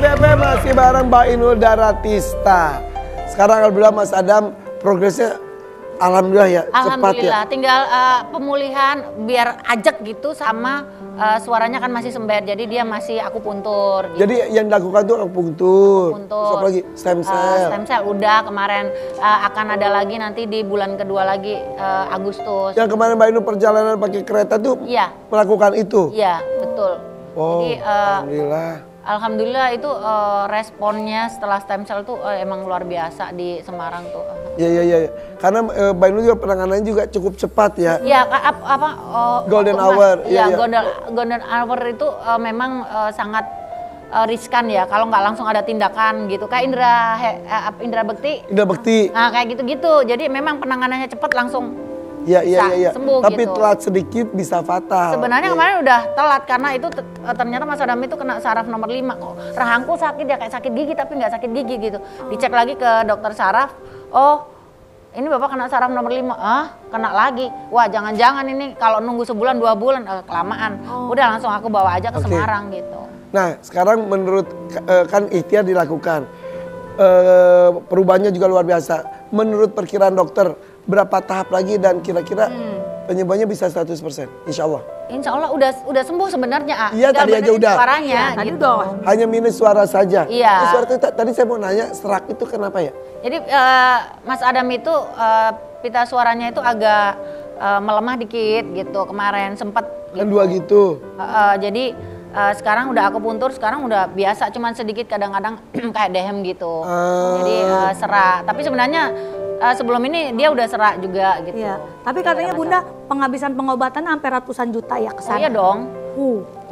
FVP masih bareng Mbak Inul Daratista. Sekarang alhamdulillah Mas Adam progresnya alhamdulillah ya, cepat ya. Alhamdulillah, tinggal pemulihan biar ajak gitu sama suaranya kan masih sembet, jadi dia masih akupuntur. Gitu. Jadi yang dilakukan tuh akupuntur. Terus apa lagi? Stem cell. Stem cell udah kemarin, akan ada lagi nanti di bulan kedua lagi Agustus. Yang kemarin Mbak Inul perjalanan pakai kereta tuh iya. Melakukan itu? Iya, betul. Oh, jadi Alhamdulillah itu responnya setelah stem cell tuh emang luar biasa di Semarang tuh. Iya. Karena Mbak Inul juga penanganannya juga cukup cepat ya. Iya, golden hour. Iya, golden hour itu memang sangat riskan ya kalau nggak langsung ada tindakan gitu. Kayak Indra Bekti. Indra Bekti. Nah, kayak gitu-gitu. Jadi memang penanganannya cepat langsung. Iya. Sembuh tapi gitu. telat sedikit bisa fatal. Sebenarnya kemarin udah telat karena itu ternyata Mas Adam itu kena saraf nomor 5. Kok rahangku sakit ya, kayak sakit gigi tapi nggak sakit gigi gitu. Dicek lagi ke dokter saraf, oh ini Bapak kena saraf nomor 5. Kena lagi. Wah, jangan-jangan ini kalau nunggu sebulan 2 bulan kelamaan. Udah langsung aku bawa aja ke Semarang gitu. Nah, sekarang menurut kan ikhtiar dilakukan. Perubahannya juga luar biasa. Menurut perkiraan dokter, berapa tahap lagi dan kira-kira penyembuhannya bisa 100%? Insya Allah. Insya Allah udah sembuh sebenarnya. Iya, tadi aja udah. Suaranya tadi gitu. Hanya minus suara saja. Iya. Suara itu, tadi saya mau nanya, serak itu kenapa ya? Jadi Mas Adam itu pita suaranya itu agak melemah dikit gitu. Kemarin sempat gitu. Kan 2 gitu. Jadi sekarang udah akupuntur, sekarang udah biasa, cuman sedikit kadang-kadang kayak dehem gitu. Jadi serak. Tapi sebenarnya sebelum ini dia udah serak juga gitu. Iya. Tapi katanya Bunda penghabisan pengobatan hampir ratusan juta ya kesana. Iya dong.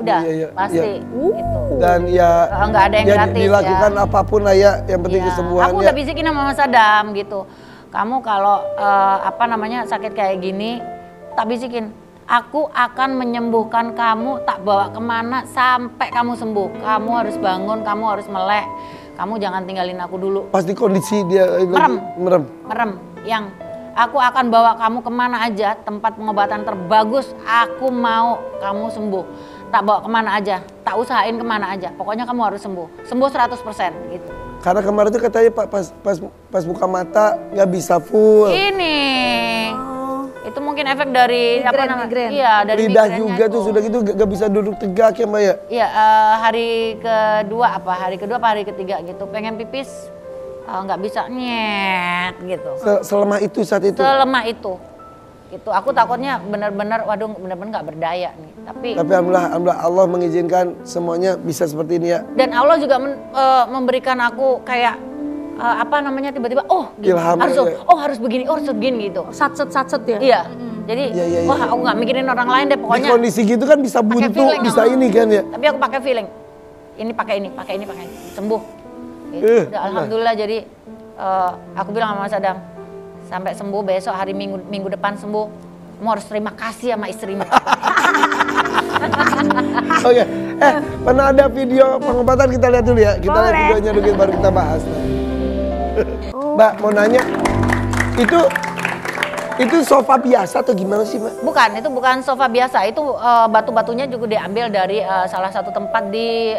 Udah Iya, pasti. Gitu. Dan ya nggak ada yang gratis dilakukan ya. apapun lah ya, yang penting Iya. kesembuhannya. Aku udah bisikin sama Mas Adam gitu. Kamu kalau sakit kayak gini, tak bisikin. Aku akan menyembuhkan kamu, tak bawa kemana sampai kamu sembuh. Kamu harus bangun, kamu harus melek. Kamu jangan tinggalin aku dulu. Pasti kondisi dia merem. Yang aku akan bawa kamu kemana aja, tempat pengobatan terbagus. Aku mau kamu sembuh. Tak bawa kemana aja, tak usahain kemana aja. Pokoknya kamu harus sembuh. Sembuh 100% gitu. Karena kemarin itu katanya pas buka mata nggak bisa full. Ini. Itu mungkin efek dari migren. Iya, dari lidah juga tuh sudah gitu gak bisa duduk tegak ya Mbak ya? Iya, hari kedua apa hari ketiga gitu pengen pipis nggak bisa nyet gitu. Selemah itu saat itu? Selemah itu. Gitu. Aku takutnya benar-benar nggak berdaya nih. Tapi alhamdulillah Allah mengizinkan semuanya bisa seperti ini ya. Dan Allah juga memberikan aku kayak tiba-tiba ilham harus begini gitu. Satset ya. Iya. Jadi wah aku nggak mikirin orang lain deh pokoknya. Di kondisi gitu kan bisa buntu, bisa ini kan ya. Tapi aku pakai feeling. Ini pakai ini. Sembuh. Gitu. Udah, alhamdulillah jadi aku bilang sama Mas Adam, sampai sembuh besok hari minggu depan sembuh. Kamu harus terima kasih sama istrimu. Oke. Pernah ada video pengobatan kita lihat dulu ya. Kita lihat videonya dulu baru kita bahas. Mbak mau nanya, itu sofa biasa atau gimana sih Mbak? Bukan, itu bukan sofa biasa, itu batu-batunya juga diambil dari salah satu tempat di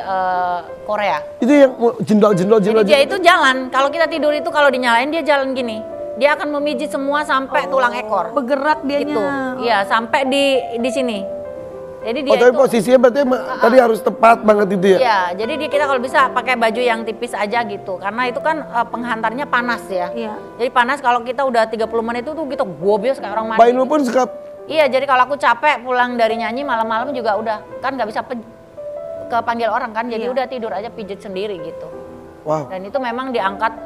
Korea. Itu yang jendol. Jadi dia itu jalan, kalau kita tidur itu kalau dinyalain dia jalan gini. Dia akan memijit semua sampai tulang ekor. Bergerak dianya. Gitu. Iya, sampai di sini. Jadi dia tapi posisinya berarti tadi harus tepat banget itu ya? Iya, jadi kita kalau bisa pakai baju yang tipis aja gitu. Karena itu kan penghantarnya panas ya. Iya. Jadi panas kalau kita udah 30 menit itu tuh kita gobios kayak orang mandi. Mbak Inul pun suka. Iya, jadi kalau aku capek pulang dari nyanyi malam-malam juga udah. Kan nggak bisa kepanggil orang kan. Jadi udah tidur aja pijit sendiri gitu. Wow. Dan itu memang diangkat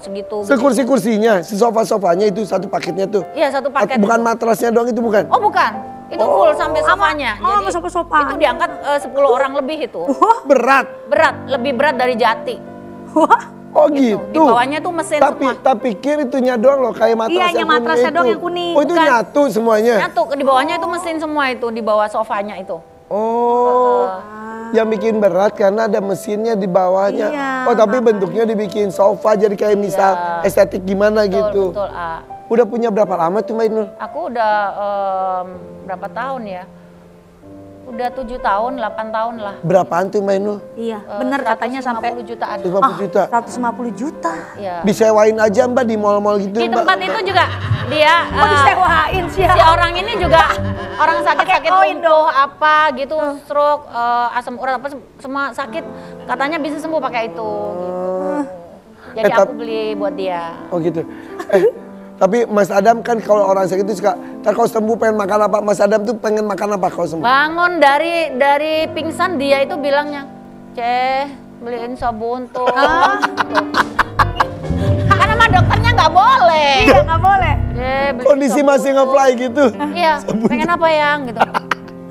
segitu. Sekursi-kursinya, si sofa-sofanya itu satu paketnya tuh? Iya, satu paket. Bukan matrasnya doang itu bukan? Oh bukan. Itu full sampai sofanya. Jadi sofa. itu diangkat 10 orang lebih itu. Berat? Lebih berat dari jati. Oh gitu. Di bawahnya tuh mesin semua. Tapi pikir itunya doang loh, kayak matras yang kuning. Iya, matrasnya doang yang kuning. Oh itu nyatu semuanya? Nyatu, di bawahnya itu mesin semua itu, di bawah sofanya itu. Oh, yang bikin berat karena ada mesinnya di bawahnya. Iya, oh tapi bentuknya dibikin sofa jadi kayak misal estetik gimana gitu. Betul. Udah punya berapa lama tuh Mbak Inul? Aku udah berapa tahun ya? Udah 7 tahun, 8 tahun lah. Berapaan tuh Mbak Inul? Iya, bener katanya sampai 150 jutaan. 150 juta. 150 juta. Iya. Disewain aja Mbak di mall-mall gitu Di Mbak. tempat itu juga dia Oh disewain sih ya. si orang ini juga orang sakit-sakit Pakai koin lumpuh apa gitu, stroke, asam urat apa semua sakit katanya bisa sembuh pakai itu. Gitu. Jadi aku beli buat dia. Oh gitu. Tapi Mas Adam kan kalau orang sakit itu suka, ntar kalau sembuh pengen makan apa? Mas Adam tuh pengen makan apa kalau sembuh? Bangun dari pingsan dia itu bilangnya, "Ceh, beliin sabun tuh." Karena sama dokternya nggak boleh. Iya nggak boleh. "Ceh, beliin Kondisi sabun masih tuh." nge-fly gitu. Iya, pengen apa yang gitu.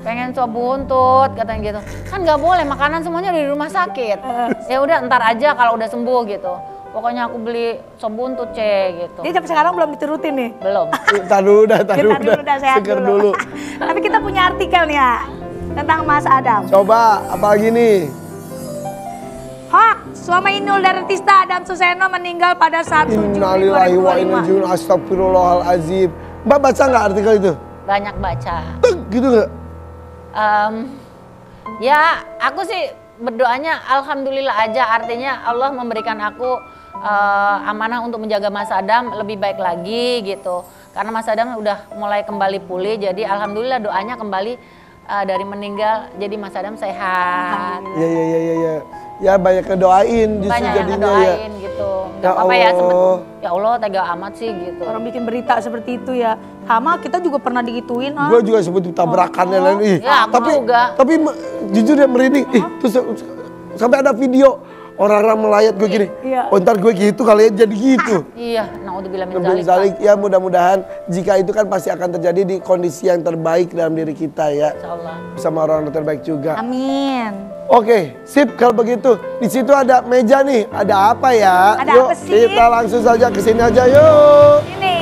Pengen sop buntut katanya gitu. Kan nggak boleh, makanan semuanya di rumah sakit. Ya udah ntar aja kalau udah sembuh gitu. Pokoknya aku beli sop buntut gitu. Dia sampai sekarang belum diturutin nih. Belum. Tar dulu dah, tar Kita dulu dulu dah. udah sehat Seger dulu. dulu. Tapi kita punya artikel nih ya tentang Mas Adam. Coba, apalagi nih? Hoax, suami Inul Daratista Adam Suseno meninggal pada 1 Juli Innalillahi wa inna 2025. ilaihi raji'un, astagfirullahalazim. Mbak baca nggak artikel itu? Banyak baca. Gitu nggak? Ya aku sih berdoanya alhamdulillah aja, artinya Allah memberikan aku amanah untuk menjaga Mas Adam lebih baik lagi gitu. Karena Mas Adam udah mulai kembali pulih, jadi alhamdulillah doanya kembali dari meninggal jadi Mas Adam sehat. Ya. Ya banyak ngedoain justru Banyak yang jadinya ya. ngedoain gitu. Ya Gak apa ya sempet, Allah. ya Allah tega amat sih gitu. Orang bikin berita seperti itu ya. Sama kita juga pernah digituin. Gue juga sebut tabrakannya lain. Ih, Ya, aku juga. Tapi jujur ya merinding. Ih, terus sampai ada video orang-orang melayat gue gini. Iya. Oh, ntar gue gitu kali ya jadi gitu. Iya, naudzubillah min Lebih dzalik. zalik, ya mudah-mudahan jika itu kan pasti akan terjadi di kondisi yang terbaik dalam diri kita ya. Insyaallah. Bersama orang yang terbaik juga. Amin. Oke, sip kalau begitu. Di situ ada meja nih. Ada apa ya? Ada yuk, apa sih? kita langsung saja ke sini aja yuk. Ini.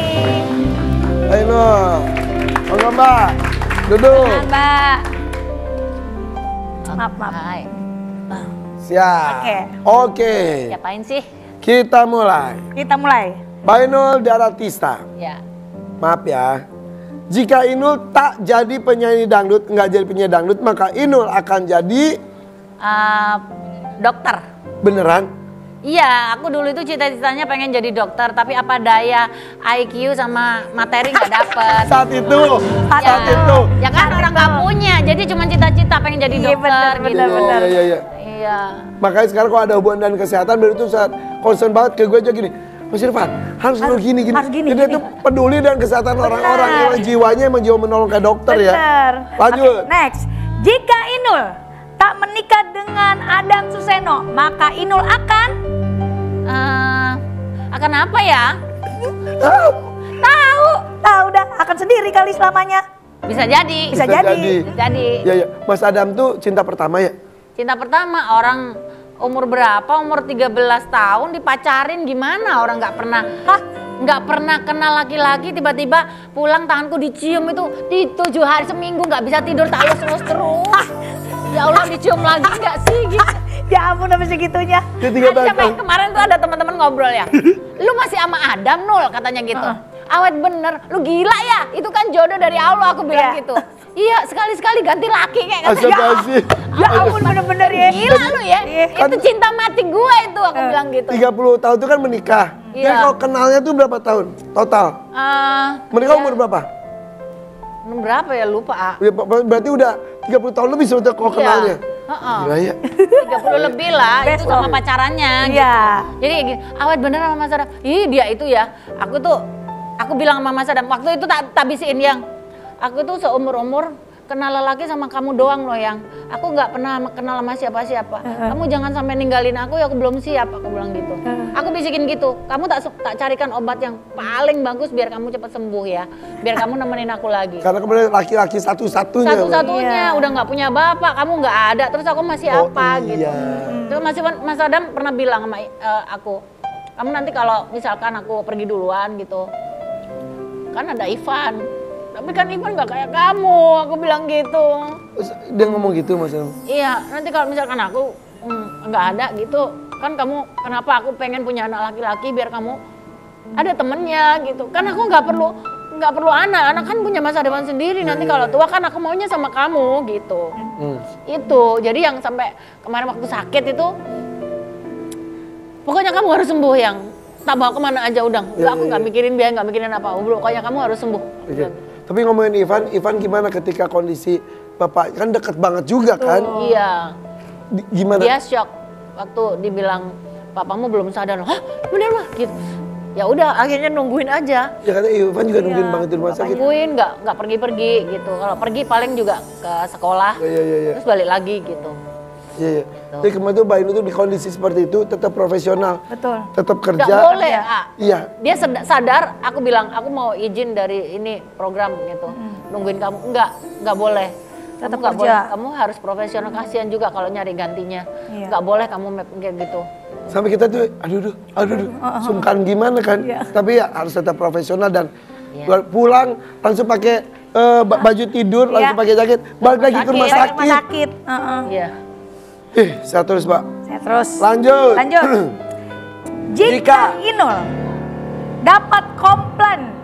Ayo, monggo Mbak. Duduk. Nah, Mbak. Maaf. Hai. Siap. Oke. Siapain sih? Kita mulai. Kita mulai. Bainul Daratista. Ya. Maaf ya. Jika Inul tak jadi penyanyi dangdut, nggak jadi penyanyi dangdut, maka Inul akan jadi Dokter. beneran. Iya, aku dulu itu cita-citanya pengen jadi dokter, tapi apa daya IQ sama materi nggak dapet. Saat itu. Ya kan orang nggak punya, jadi cuma cita-cita pengen jadi Iya, dokter gitu. bener. Iya. Iya. Makanya sekarang kalau ada hubungan dan kesehatan baru itu saat concern banget ke gue aja gini. Mas Irfan, harus lu gini. harus gini, Jadi gini. itu peduli dan kesehatan orang-orang. Emang jiwanya emang jiwa menolong kayak dokter ya. Bener. Lanjut. Oke, next. Jika Inul tak menikah dengan Adam Suseno, maka Inul akan Akan apa ya? tahu dah akan sendiri kali selamanya. Bisa jadi. Bisa jadi. Jadi. Ya. Mas Adam tuh cinta pertama ya? Cinta pertama orang umur berapa? Umur 13 tahun dipacarin gimana? Orang nggak pernah. Nggak pernah kenal laki-laki, tiba-tiba pulang tanganku dicium itu 7 hari seminggu nggak bisa tidur, tak elus-elus terus. Ya Allah, dicium lagi nggak sih gitu. Ya ampun sampai segitunya. Dia 13 Ada sampai tahun. kemarin tuh ada teman-teman ngobrol ya. Lu masih sama Adam Nul katanya gitu. Awet bener, lu gila ya? Itu kan jodoh dari Allah, aku bilang Iya. gitu. Iya, sekali-sekali ganti laki kayak katanya. Astagfirullahaladzim. Ya ampun bener-bener ya. Gila lu ya. Iya. Itu cinta mati gue itu, aku bilang gitu. 30 tahun itu kan menikah. Iya. Jadi kalau kenalnya tuh berapa tahun total? Menikah iya. umur berapa? Berapa ya lupa, ah. Ya, berarti udah 30 tahun lebih sebetulnya kalau Iya. kenalnya. Heeh. Gila ya. 30 lebih lah, itu Best sama loh. pacarannya gitu. Iya. Jadi kayak gini, awet bener sama Mas Adam. Ih dia itu ya, aku bilang sama Mas Adam, waktu itu tak bisiin yang, aku tuh seumur-umur kenal lelaki sama kamu doang loh yang, aku nggak pernah kenal sama siapa-siapa. Kamu jangan sampai ninggalin aku ya, aku belum siap, aku bilang gitu. Aku bisikin gitu, kamu tak carikan obat yang paling bagus biar kamu cepat sembuh ya, biar kamu nemenin aku lagi. Karena kemudian laki-laki satu-satunya. Satu-satunya Iya. udah nggak punya bapak, kamu nggak ada, terus aku masih Oh, apa iya. gitu. Terus Mas Adam pernah bilang sama aku, kamu nanti kalau misalkan aku pergi duluan gitu, kan ada Ivan, tapi kan Ivan nggak kayak kamu, aku bilang gitu. Terus dia ngomong gitu Mas Adam. Iya, nanti kalau misalkan aku nggak ada gitu, kan kamu kenapa aku pengen punya anak laki-laki biar kamu ada temennya gitu. Kan aku nggak perlu nggak perlu anak kan punya masa depan sendiri. Nanti kalau tua kan aku maunya sama kamu gitu. Itu jadi yang sampai kemarin waktu sakit itu, pokoknya kamu harus sembuh yang tak bawa kemana aja udah. Aku nggak mikirin biaya, nggak mikirin apa. Pokoknya kamu harus sembuh. Tapi ngomongin Ivan gimana ketika kondisi bapak kan deket banget juga kan? Iya. Gimana? Dia shock waktu dibilang papamu belum sadar. Hah, bener mah gitu. Ya udah akhirnya nungguin aja. Ya kata Ivan juga nungguin banget di rumah sakit. Nungguin nggak pergi-pergi gitu. Kalau pergi paling juga ke sekolah. Iya. Terus balik lagi gitu. Iya. Tapi kemarin tuh Mbak Inul tuh di kondisi seperti itu tetap profesional. Betul. Tetap kerja. Nggak boleh. Iya. Dia sadar. Aku bilang aku mau izin dari ini program gitu. Nungguin kamu. Nggak boleh. Tetap Kamu nggak kerja. boleh. Kamu harus profesional. Kasihan juga kalau nyari gantinya. Nggak boleh kamu kayak gitu. Sampai kita tuh aduh, sungkan gimana kan. Tapi ya harus tetap profesional dan pulang langsung pakai baju tidur, langsung pakai jaket, balik lagi ke rumah sakit. Iya. Sehat terus, Mbak. Saya terus. Lanjut. Jika Inul dapat komplain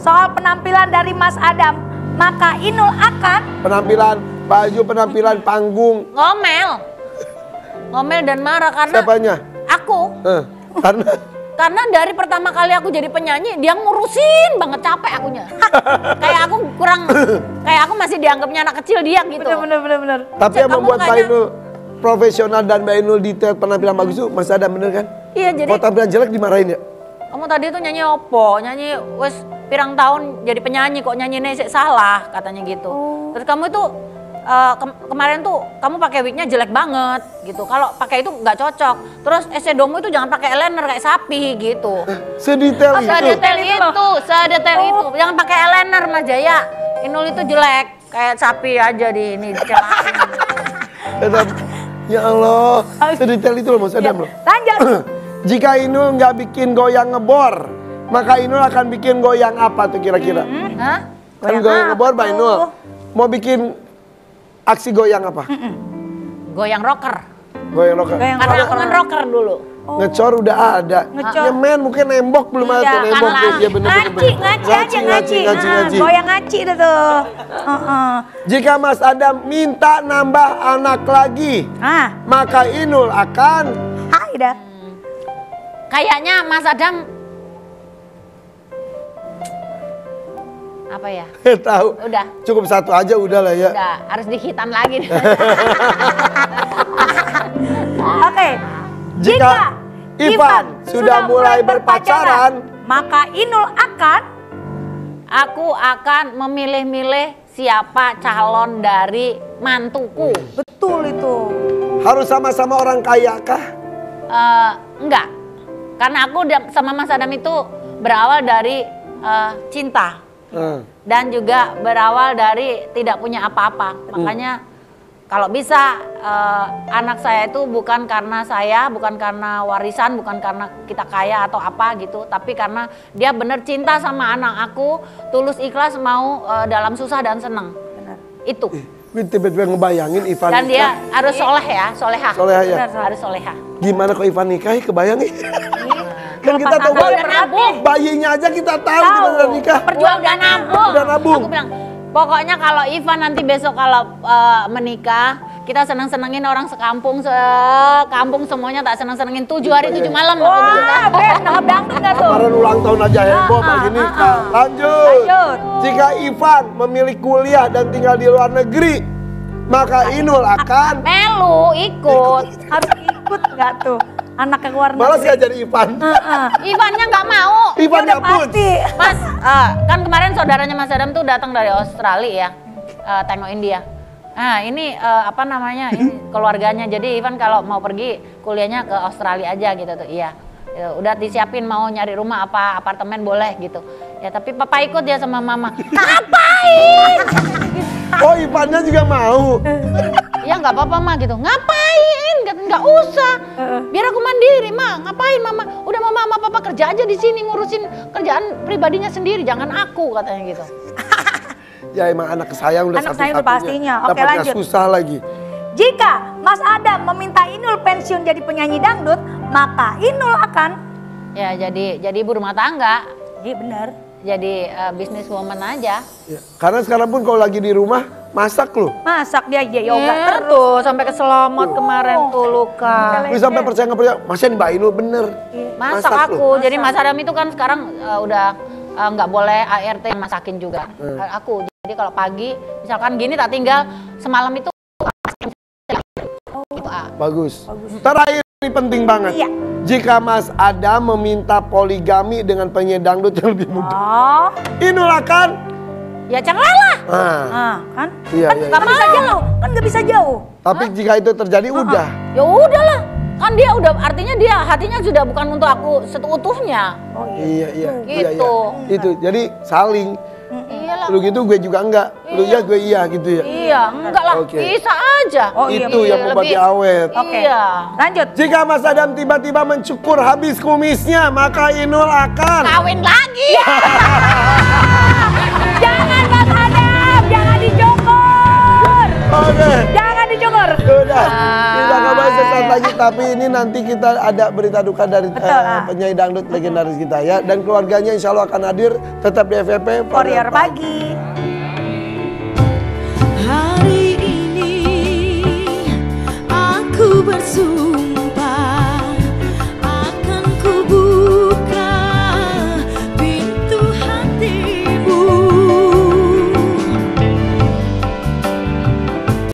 soal penampilan dari Mas Adam, maka Inul akan Penampilan baju, penampilan panggung. Ngomel dan marah karena Siapanya? aku. Karena dari pertama kali aku jadi penyanyi, dia ngurusin banget, capek akunya. Kayak aku masih dianggapnya anak kecil dia gitu. bener. tapi yang membuat Mbak Inul profesional dan Mbak Inul detail penampilan bagus itu Mas Adam bener kan? Iya, jadi Kalau tampilan jelek dimarahin ya? kamu tadi tuh nyanyi opo? Nyanyi wes pirang tahun jadi penyanyi kok nyanyi nesek salah katanya gitu. Terus kamu itu kemarin tuh kamu pakai wignya jelek banget gitu. Kalau pakai itu nggak cocok. Terus eyeshadow-mu itu jangan pakai eyeliner kayak sapi gitu. Sedetail itu? Sedetail itu. Jangan pakai eyeliner Mas Jaya. Inul itu jelek kayak sapi aja di ini dicelain. Tetap, ya Allah, sedetail itu loh Mas Adam loh. Lanjut. Jika Inul nggak bikin goyang ngebor, maka Inul akan bikin goyang apa tuh kira-kira? Hah? Kan goyang ngebor Mbak Inul. Mau bikin aksi goyang apa? Goyang rocker. Goyang rocker. Karena aku kan rocker dulu. Ngecor udah ada. Nyemen mungkin nembok belum ada tuh nembok tuh. Iya bener. Ngaci. Goyang ngaci dah tuh. Jika Mas Adam minta nambah anak lagi, maka Inul akan Hai dah. Kayaknya Mas Adam apa ya? tahu. Udah. Cukup satu aja udah lah ya. Udah, harus dihitan lagi. Oke. Jika Ivan sudah mulai berpacaran, maka Inul aku akan memilih-milih siapa calon dari mantuku. betul itu. harus sama-sama orang kaya kah? Enggak. Karena aku sama Mas Adam itu berawal dari cinta. Dan juga berawal dari tidak punya apa-apa. Makanya kalau bisa anak saya itu bukan karena saya, bukan karena warisan, bukan karena kita kaya atau apa gitu. Tapi karena dia bener cinta sama anak aku, tulus ikhlas mau dalam susah dan senang. Benar. Itu. Tiba-tiba ngebayangin Ivan Dan dia nikah. harus soleh ya, soleha. Soleha ya? Harus soleha. Gimana kok Ivan nikah? Kebayang nih. Kan kita tahu Udah banget. nabung. Bayinya aja kita tahu kita udah nikah. Udah nabung. Udah nabung. Aku bilang, pokoknya kalau Ivan nanti besok kalau menikah, kita seneng-senengin orang sekampung semuanya tak seneng-senengin 7 hari 7 malam. Wah, nangkep dangdut nggak tuh? Kemarin ulang tahun aja heboh pagi nikah. Lanjut. Jika Ivan memilih kuliah dan tinggal di luar negeri, maka Inul akan Melu ikut. Harus ikut nggak tuh? Anak ke luar malas negeri. ngajarin Ivan. Ivannya nggak mau. Ivannya Udah pun. pasti. Mas, kan kemarin saudaranya Mas Adam tuh datang dari Australia ya, tengokin dia. Nah ini apa namanya, ini keluarganya. Jadi Ivan kalau mau pergi kuliahnya ke Australia aja gitu tuh, iya. Udah disiapin mau nyari rumah apa apartemen boleh gitu. Ya tapi papa ikut dia sama mama. Ngapain? Oh Ivannya juga mau. Ya nggak apa-apa mah gitu. Ngapain? Nggak usah. Biar aku mandiri mah. Ngapain mama? Udah mama sama papa kerja aja di sini ngurusin kerjaan pribadinya sendiri. Jangan aku katanya gitu. Ya emang anak kesayang udah Anak satu-satunya. sayang udah pastinya. Oke, Dapatnya lanjut. susah lagi. Jika Mas Adam meminta Inul pensiun jadi penyanyi dangdut, maka Inul akan Ya jadi ibu rumah tangga. Iya benar. jadi bisnis woman aja. Ya, karena sekarang pun kalau lagi di rumah masak loh. Masak dia yoga Iya terus. tuh sampai keselomot kemarin tuh luka. Tapi sampai percaya nggak percaya, masnya Mbak Inul bener. Masak aku. Jadi Mas Adam itu kan sekarang udah nggak boleh ART masakin juga. Aku. Jadi kalau pagi misalkan gini tak tinggal semalam itu gitu, Bagus. Terakhir ini penting banget. Iya. Jika Mas Adam meminta poligami dengan penyanyi dangdut yang lebih muda, Oh, Inul akan? ya janganlah. kan? Iya, Kan iya, nggak iya. bisa jauh, kan nggak bisa jauh. Tapi jika itu terjadi udah. Ya udahlah. Kan dia udah artinya dia hatinya sudah bukan untuk aku seutuhnya. Oh Iya, iya. Iya, Gitu. iya. Itu. Jadi saling. Iyalah. Lu gitu gue juga enggak. Lu ya gue iya gitu ya. Iya, enggak lah. Oke. Bisa aja. Oh, iya. Itu yang membuat dia awet. Oke. Iya. Lanjut. Jika Mas Adam tiba-tiba mencukur habis kumisnya, maka Inul akan Kawin lagi. Jangan Mas Adam, jangan dicukur. Oke. Jangan dicukur. Udah. Kita ngobrol sesaat lagi, tapi ini nanti kita ada berita duka dari penyanyi dangdut legendaris kita ya, dan keluarganya insya Allah akan hadir tetap di FVP Warrior pagi.